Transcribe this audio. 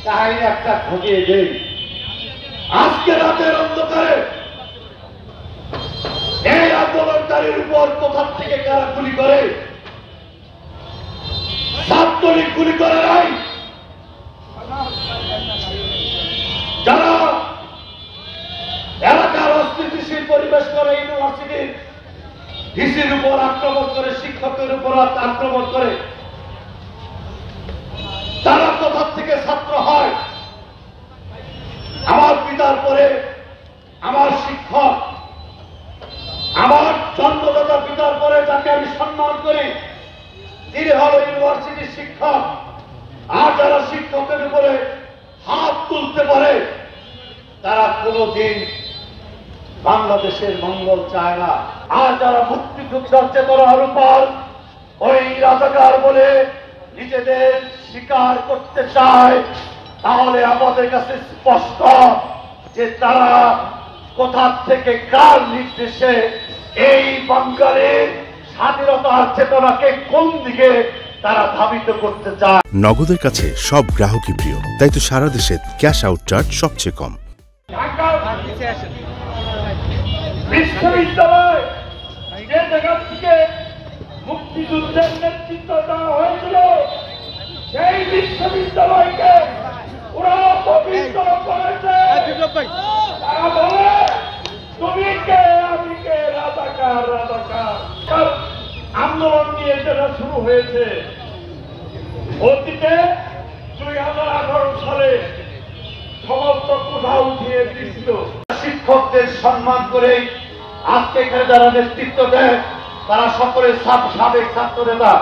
কাহিনী একটা ঘটিয়ে দেই। আজকে রাতের অন্ধকারে এই আন্দোলনকারীর উপর কোথা থেকে কারা গুলি করে? ছাত্রলীগ গুলি করে নাই। যারা এলাকার অস্থিতিশীল পরিবেশ করে, ইউনিভার্সিটির ডিসির উপর আক্রমণ করে, শিক্ষকের উপর আক্রমণ করে, তারা কোথা থেকে ছাত্র হয়? আমার পিতার পরে আমার শিক্ষক, আমার জন্মদাতা পিতার পরে যাকে আমি সম্মান করি, তিনি হল ইউনিভার্সিটির শিক্ষক। আর যারা শিক্ষকের উপরে হাত তুলতে পারে তারা কোনোদিন বাংলাদেশের মঙ্গল চায় না। আর যারা মুক্তিযুদ্ধের চেতনার উপর ওই রাজাকার বলে নিজেদের স্বীকার করতে চায়, তাহলে আমাদের কাছে স্পষ্ট যে তারা কোথা থেকে কার নির্দেশে এই বাঙালির স্বাধীনতার চেতনাকে কোন দিকে তারা ধাবিত করতে চায়। নগদের কাছে সব গ্রাহকই প্রিয়, তাই তো সারা দেশে ক্যাশ আউট চার্জ সবচেয়ে কম। বিশ্ববিদ্যালয় যে জায়গা থেকে মুক্তিযুদ্ধের নেতৃত্ব দেওয়া হয়েছিল, সেই বিশ্ববিদ্যালয়কে ওরা পবিত্র করেছে। তারা বলে তুমি কে, আমি কে, রাজাকার রাজাকার। আন্দোলন নিয়ে যেটা শুরু হয়েছে অতীতে 2018 সালে সমস্ত কোঠা উঠিয়ে দিয়েছিল। শিক্ষকদের সম্মান করে আজকে এখানে যারা নেতৃত্ব দেয় তারা সকলে সাবেক ছাত্র নেতা।